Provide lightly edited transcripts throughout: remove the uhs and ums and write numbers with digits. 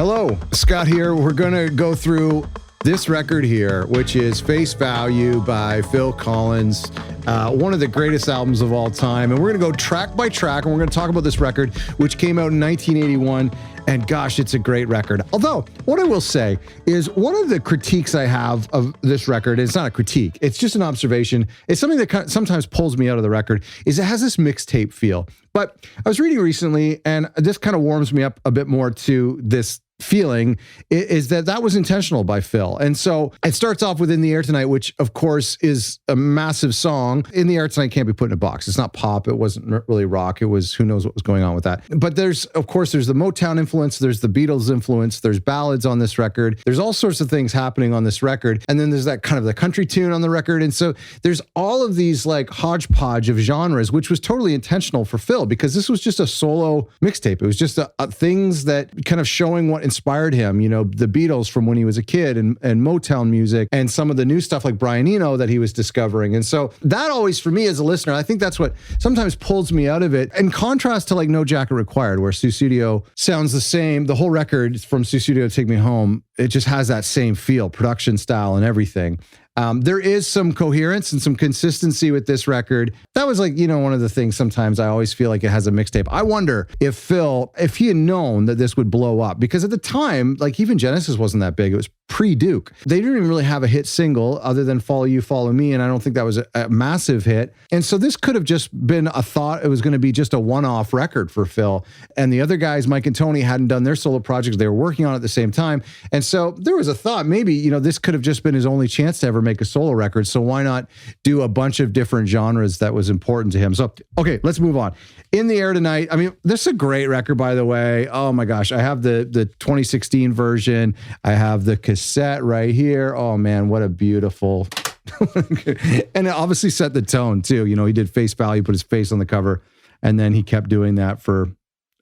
Hello, Scott here. We're going to go through this record here, which is Face Value by Phil Collins, one of the greatest albums of all time. And we're going to go track by track, and we're going to talk about this record, which came out in 1981. And gosh, it's a great record. Although, what I will say is one of the critiques I have of this record, it's not a critique, it's just an observation. It's something that sometimes pulls me out of the record, is it has this mixtape feel. But I was reading recently, and this kind of warms me up a bit more to this feeling, is that was intentional by Phil. And so it starts off with In the Air Tonight, which of course is a massive song. In the Air Tonight can't be put in a box. It's not pop. It wasn't really rock. It was, who knows what was going on with that. But there's the Motown influence. There's the Beatles influence. There's ballads on this record. There's all sorts of things happening on this record. And then there's that kind of the country tune on the record. And so there's all of these like hodgepodge of genres, which was totally intentional for Phil, because this was just a solo mixtape. It was just things that kind of showing what inspired him, you know, the Beatles from when he was a kid, and Motown music, and some of the new stuff like Brian Eno that he was discovering. And so that always, for me as a listener, I think that's what sometimes pulls me out of it. In contrast to like No Jacket Required, where Sussudio sounds the same, the whole record from Sussudio Take Me Home, it just has that same feel, production style and everything. There is some coherence and some consistency with this record. That was like, you know, one of the things sometimes I always feel like it has a mixtape. I wonder if Phil, if he had known that this would blow up, because at the time, like even Genesis wasn't that big. It was pre-Duke. They didn't even really have a hit single other than Follow You, Follow Me. And I don't think that was a massive hit. And so this could have just been a thought. It was going to be just a one-off record for Phil. And the other guys, Mike and Tony, hadn't done their solo projects. They were working on it at the same time. And so there was a thought, maybe, you know, this could have just been his only chance to ever make a solo record. So why not do a bunch of different genres that was important to him? So, okay, let's move on. In the Air Tonight. I mean, this is a great record, by the way. Oh my gosh. I have the 2016 version. I have the cassette right here. Oh man, what a beautiful, and it obviously set the tone too. You know, he did Face Value, put his face on the cover, and then he kept doing that for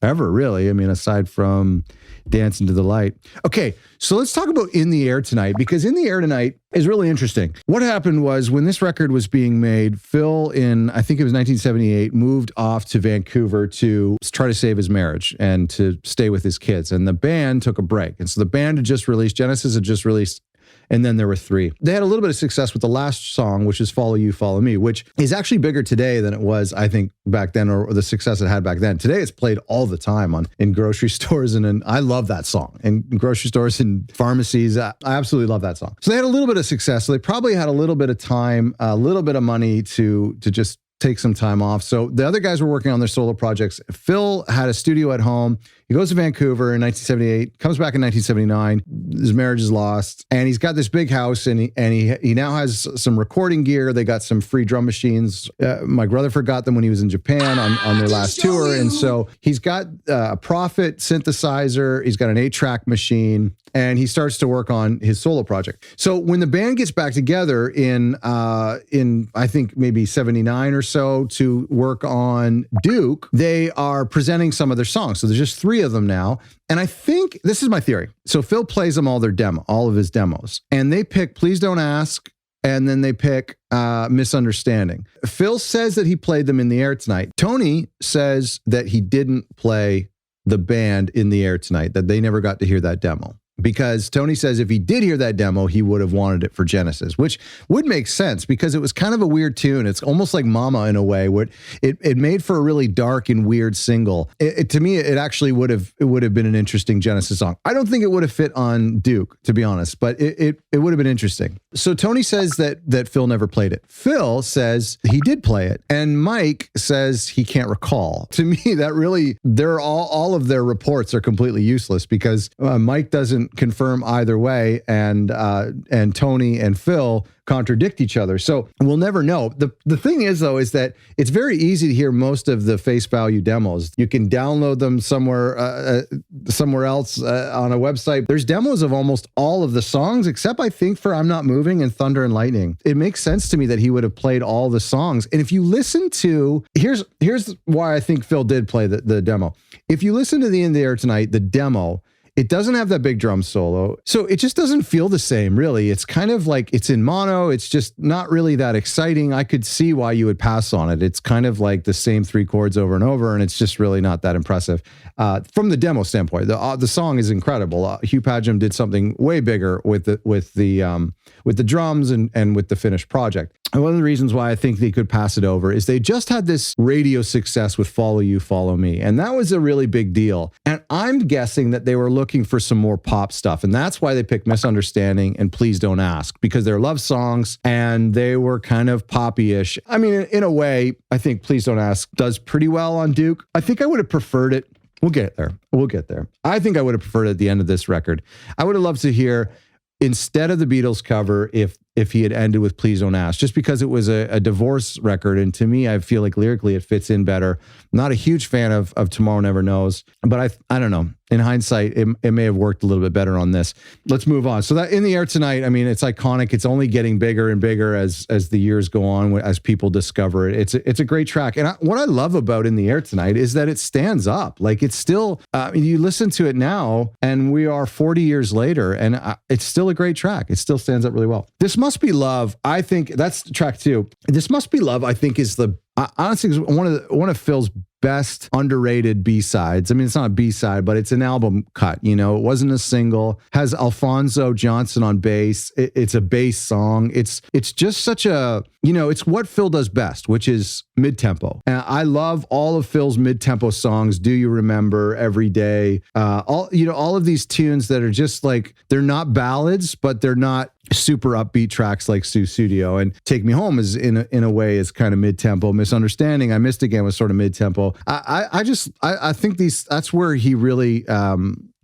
ever, really. I mean, aside from Dance Into the Light. Okay, so let's talk about In the Air Tonight, because In the Air Tonight is really interesting. What happened was when this record was being made, Phil in, I think it was 1978, moved off to Vancouver to try to save his marriage and to stay with his kids. And the band took a break. And so the band had just released, Genesis had just released, and then there were three. They had a little bit of success with the last song, which is Follow You, Follow Me, which is actually bigger today than it was, I think, back then, or the success it had back then. Today, it's played all the time in grocery stores, and I love that song. In grocery stores and pharmacies, I absolutely love that song. So they had a little bit of success. So they probably had a little bit of time, a little bit of money to just take some time off. So the other guys were working on their solo projects. Phil had a studio at home. He goes to Vancouver in 1978, comes back in 1979. His marriage is lost, and he's got this big house, and he now has some recording gear. They got some free drum machines. Mike Rutherford got them when he was in Japan on their last tour, and so he's got a Prophet synthesizer. He's got an 8-track machine, and he starts to work on his solo project. So when the band gets back together in I think maybe 79 or so to work on Duke, they are presenting some of their songs. So there's just 3 of them now. And I think, this is my theory. So Phil plays them all of his demos. And they pick Please Don't Ask, and then they pick Misunderstanding. Phil says that he played them In the Air Tonight. Tony says that he didn't play the band In the Air Tonight, that they never got to hear that demo. Because Tony says if he did hear that demo, he would have wanted it for Genesis, which would make sense because it was kind of a weird tune. It's almost like Mama in a way, where it made for a really dark and weird single. To me, it actually would have been an interesting Genesis song. I don't think it would have fit on Duke, to be honest, but it would have been interesting. So Tony says that Phil never played it. Phil says he did play it, and Mike says he can't recall. To me, that really, all of their reports are completely useless because Mike doesn't confirm either way, and Tony and Phil contradict each other. So we'll never know. The thing is, though, is that it's very easy to hear most of the Face Value demos. You can download them somewhere else on a website. There's demos of almost all of the songs, except I think for I'm Not Moving and Thunder and Lightning. It makes sense to me that he would have played all the songs. And if you listen to, here's why I think Phil did play the demo. If you listen to the In the Air Tonight, the demo, It doesn't have that big drum solo. So it just doesn't feel the same, really. It's kind of like it's in mono. It's just not really that exciting. I could see why you would pass on it. It's kind of like the same 3 chords over and over, and it's just really not that impressive. From the demo standpoint, the song is incredible. Hugh Padgham did something way bigger with the drums and with the finished project. And one of the reasons why I think they could pass it over is they just had this radio success with Follow You, Follow Me. And that was a really big deal. And I'm guessing that they were looking for some more pop stuff. And that's why they picked Misunderstanding and Please Don't Ask, because they're love songs and they were kind of poppy-ish. I mean, in a way, I think Please Don't Ask does pretty well on Duke. I think I would have preferred it. We'll get there. I think I would have preferred it at the end of this record. I would have loved to hear, instead of the Beatles cover, if he had ended with Please Don't Ask, just because it was a divorce record. And to me, I feel like lyrically it fits in better. Not a huge fan of Tomorrow Never Knows, but I don't know. In hindsight, it may have worked a little bit better on this. Let's move on. So that In the Air Tonight, I mean, it's iconic. It's only getting bigger and bigger as the years go on, as people discover it. It's a great track. And what I love about In the Air Tonight is that it stands up. Like, it's still, you listen to it now and we are 40 years later and it's still a great track. It still stands up really well. This Must Be Love, I think that's track 2. This Must Be Love, I think, is honestly one of Phil's best underrated B-sides. I mean, it's not a B-side, but it's an album cut. You know, it wasn't a single. Has Alphonso Johnson on bass. It's a bass song. It's just such a, it's what Phil does best, which is mid-tempo. And I love all of Phil's mid-tempo songs. Do You Remember, Every Day, all of these tunes that are just like, they're not ballads, but they're not super upbeat tracks like Sussudio. And Take Me Home is in a way is kind of mid-tempo. Misunderstanding, I Missed Again was sort of mid-tempo. I think that's where he really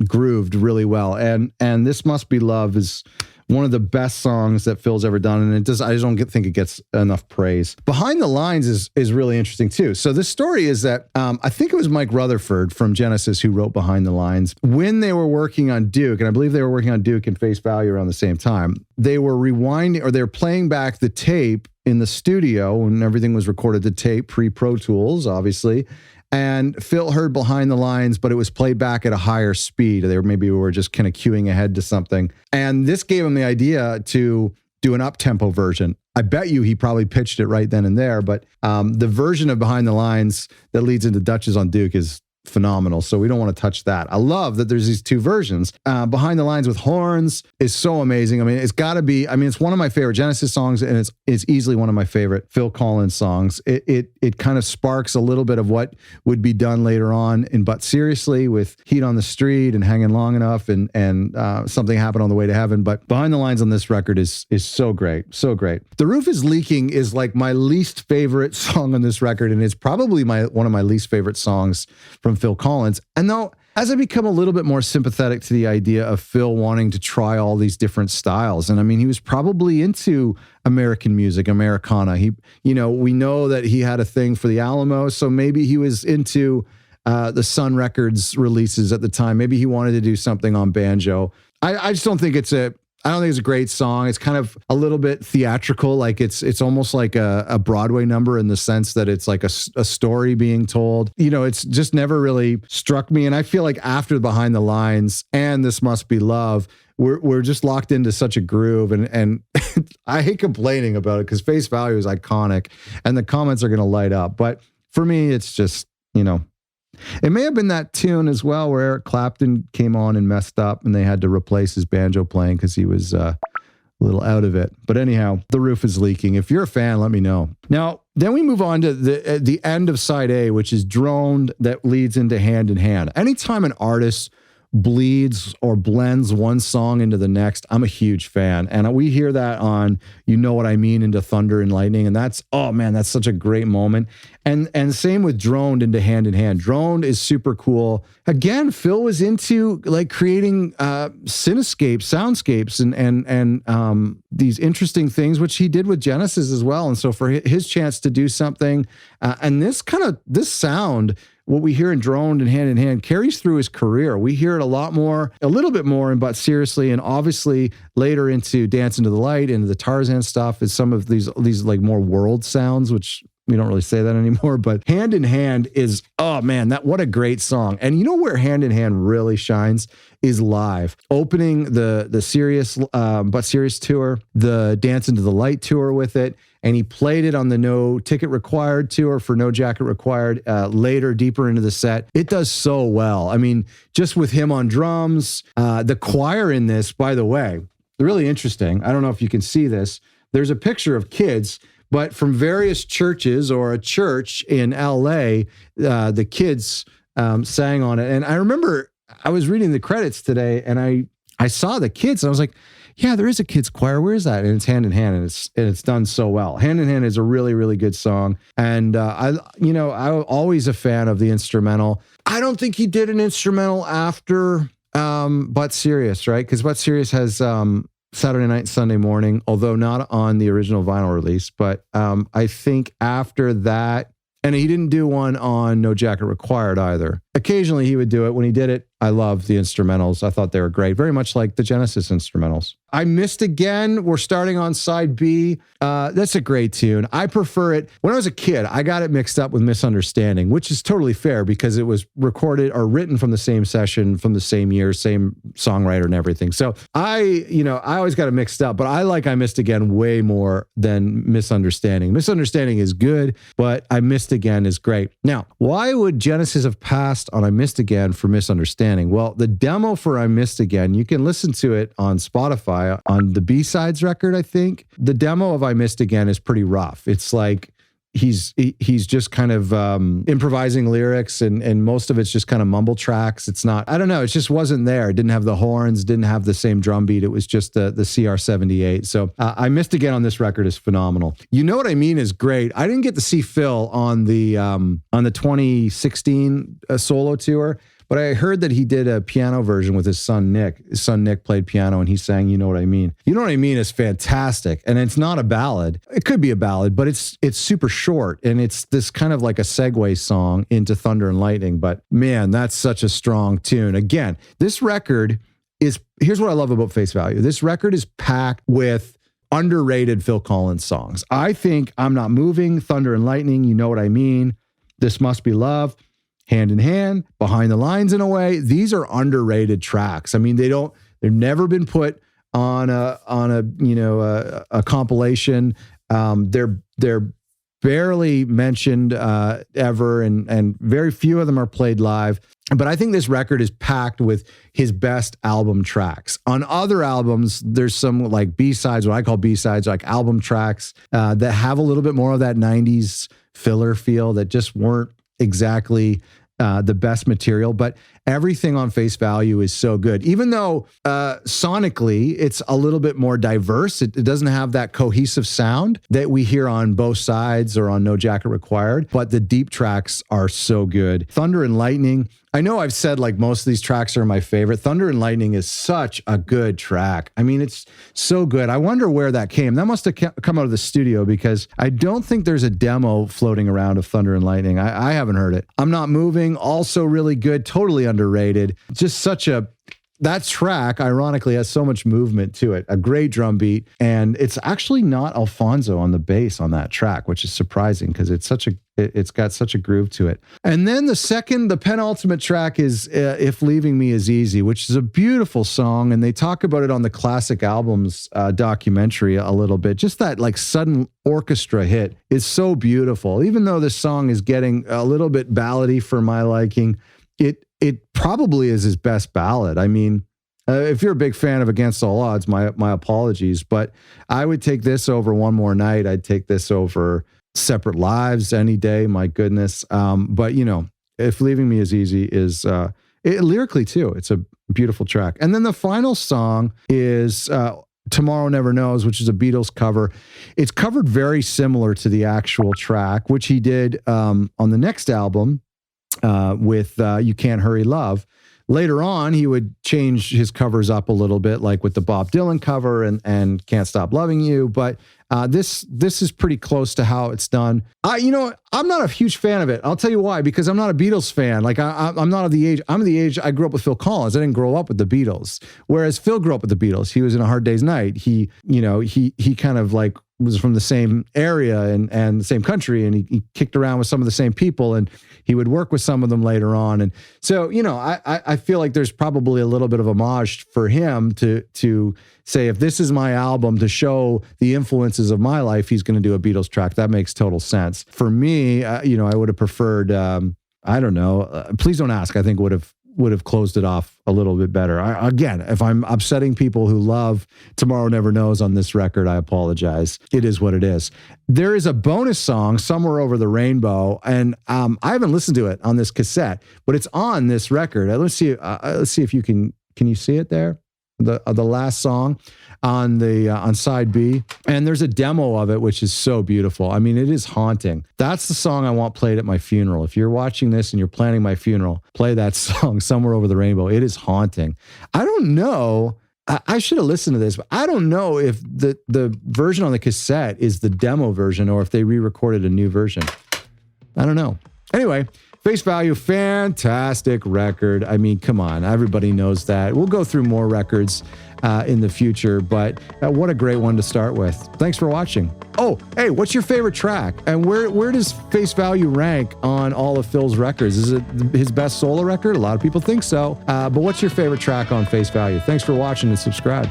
grooved really well. And This Must Be Love is one of the best songs that Phil's ever done. And I just don't think it gets enough praise. Behind the Lines is really interesting too. So this story is that I think it was Mike Rutherford from Genesis who wrote Behind the Lines. When they were working on Duke, and I believe they were working on Duke and Face Value around the same time, they were rewinding, or they were playing back the tape in the studio when everything was recorded to tape, pre-Pro Tools, obviously. And Phil heard Behind the Lines, but it was played back at a higher speed. They were just kind of queuing ahead to something. And this gave him the idea to do an up-tempo version. I bet you he probably pitched it right then and there, but the version of Behind the Lines that leads into Dutchess on Duke is phenomenal. So we don't want to touch that. I love that there's these 2 versions. Behind the Lines with horns is so amazing. I mean, it's got to be, it's one of my favorite Genesis songs, and it's easily one of my favorite Phil Collins songs. It kind of sparks a little bit of what would be done later on in But Seriously with Heat on the Street and Hanging Long Enough and Something Happened on the Way to Heaven. But Behind the Lines on this record is so great. So great. The Roof is Leaking is like my least favorite song on this record. And it's probably one of my least favorite songs from Phil Collins. And though, as I become a little bit more sympathetic to the idea of Phil wanting to try all these different styles, and I mean, he was probably into American music, Americana. We know that he had a thing for the Alamo, so maybe he was into the Sun Records releases at the time. Maybe he wanted to do something on banjo. I just don't think it's a great song. It's kind of a little bit theatrical. Like it's almost like a Broadway number in the sense that it's like a story being told. It's just never really struck me. And I feel like after Behind the Lines and This Must Be Love, we're just locked into such a groove. And I hate complaining about it because Face Value is iconic and the comments are going to light up. But for me, it's just, it may have been that tune as well where Eric Clapton came on and messed up and they had to replace his banjo playing because he was a little out of it. But anyhow, The Roof is Leaking. If you're a fan, let me know. Now, then we move on to the end of side A, which is Droned, that leads into Hand in Hand. Anytime an artist bleeds or blends one song into the next, I'm a huge fan. And we hear that on You Know What I Mean into Thunder and Lightning. And that's such a great moment. And same with Droned into Hand in Hand. Droned is super cool. Again, Phil was into like creating soundscapes and these interesting things, which he did with Genesis as well. And so for his chance to do something, and this sound, what we hear in Droned and Hand in Hand carries through his career. We hear it a little bit more in But Seriously, and obviously later into Dance into the Light, into the Tarzan stuff is some of these like more world sounds, which we don't really say that anymore, but Hand in Hand is, oh man, what a great song. And you know where Hand in Hand really shines is live. Opening the Serious But Serious tour, the Dance Into the Light tour with it, and he played it on the No Ticket Required tour for No Jacket Required later, deeper into the set. It does so well. I mean, just with him on drums, the choir in this, by the way, really interesting. I don't know if you can see this. There's a picture of kids, but from various churches or a church in LA, the kids sang on it. And I remember I was reading the credits today and I saw the kids and I was like, yeah, there is a kids choir. Where is that? And it's Hand in Hand, and it's done so well. Hand in Hand is a really, really good song. And I'm always a fan of the instrumental. I don't think he did an instrumental after But Serious, right? Because But Serious has Saturday Night, Sunday Morning, although not on the original vinyl release. But I think after that, and he didn't do one on No Jacket Required either. Occasionally he would do it. When he did it, I loved the instrumentals. I thought they were great, very much like the Genesis instrumentals. I Missed Again. We're starting on side B. That's a great tune. I prefer it. When I was a kid, I got it mixed up with Misunderstanding, which is totally fair because it was recorded or written from the same session, from the same year, same songwriter and everything. So I always got it mixed up, but I like I Missed Again way more than Misunderstanding. Misunderstanding is good, but I Missed Again is great. Now, why would Genesis have passed on I Missed Again for Misunderstanding? Well, the demo for I Missed Again, you can listen to it on Spotify on the B-Sides record, I think. The demo of I Missed Again is pretty rough. It's like he's just kind of improvising lyrics and most of it's just kind of mumble tracks. It's not, I don't know, it just wasn't there. It didn't have the horns, didn't have the same drum beat. It was just the CR78. So I Missed Again on this record is phenomenal. You Know What I Mean is great. I didn't get to see Phil on the 2016 solo tour, but I heard that he did a piano version with his son, Nick. His son, Nick, played piano and he sang You Know What I Mean. You Know What I Mean is fantastic. And it's not a ballad. It could be a ballad, but it's super short. And it's this kind of like a segue song into Thunder and Lightning. But man, that's such a strong tune. Again, this record is, here's what I love about Face Value. This record is packed with underrated Phil Collins songs. I think I'm Not Moving, Thunder and Lightning, You Know What I Mean, This Must Be Love, Hand in Hand, Behind the Lines in a Way. These are underrated tracks. I mean, they've never been put on a compilation. They're barely mentioned ever, and very few of them are played live. But I think this record is packed with his best album tracks. On other albums, there's some like B-sides, what I call B-sides, like album tracks that have a little bit more of that 90s filler feel that just weren't exactly the best material, but everything on Face Value is so good. Even though sonically it's a little bit more diverse, it doesn't have that cohesive sound that we hear on both sides or on No Jacket Required, but the deep tracks are so good. Thunder and Lightning, I know I've said like most of these tracks are my favorite. Thunder and Lightning is such a good track. I mean, it's so good. I wonder where that came. That must have come out of the studio because I don't think there's a demo floating around of Thunder and Lightning. I haven't heard it. I'm Not Moving, also really good, totally underrated. Just that track, ironically, has so much movement to it. A great drum beat. And it's actually not Alfonso on the bass on that track, which is surprising because it's got such a groove to it. And then the penultimate track is If Leaving Me Is Easy, which is a beautiful song. And they talk about it on the Classic Albums documentary a little bit. Just that like sudden orchestra hit is so beautiful. Even though this song is getting a little bit ballady for my liking, it probably is his best ballad. I mean, if you're a big fan of Against All Odds, my apologies, but I would take this over One More Night. I'd take this over Separate Lives any day. My goodness. But If Leaving Me Is Easy is lyrically too. It's a beautiful track. And then the final song is Tomorrow Never Knows, which is a Beatles cover. It's covered very similar to the actual track, which he did on the next album. With You Can't Hurry Love. Later on, he would change his covers up a little bit, like with the Bob Dylan cover and Can't Stop Loving You. But this is pretty close to how it's done. I'm not a huge fan of it. I'll tell you why, because I'm not a Beatles fan. Like I'm not of the age, I'm of the age, I grew up with Phil Collins. I didn't grow up with the Beatles. Whereas Phil grew up with the Beatles. He was in A Hard Day's Night. He kind of like was from the same area and the same country, and he kicked around with some of the same people, and he would work with some of them later on. And so, I feel like there's probably a little bit of homage for him to say, if this is my album to show the influences of my life, he's going to do a Beatles track. That makes total sense. For me, I would have preferred, I don't know, Please Don't Ask, I think would have closed it off a little bit better. Again, if I'm upsetting people who love Tomorrow Never Knows on this record, I apologize. It is what it is. There is a bonus song, Somewhere Over the Rainbow, and I haven't listened to it on this cassette, but it's on this record. Let's see if you can you see it there? The last song on side B, and there's a demo of it which is so beautiful. I mean, it is haunting. That's the song I want played at my funeral. If you're watching this and you're planning my funeral, play that song, Somewhere Over the Rainbow. It is haunting. I don't know, I should have listened to this, but I don't know if the version on the cassette is the demo version or if they re-recorded a new version. I don't know. Anyway, Face Value, fantastic record. I mean, come on, everybody knows that. We'll go through more records in the future, but what a great one to start with. Thanks for watching. Oh, hey, what's your favorite track? And where does Face Value rank on all of Phil's records? Is it his best solo record? A lot of people think so. But what's your favorite track on Face Value? Thanks for watching and subscribe.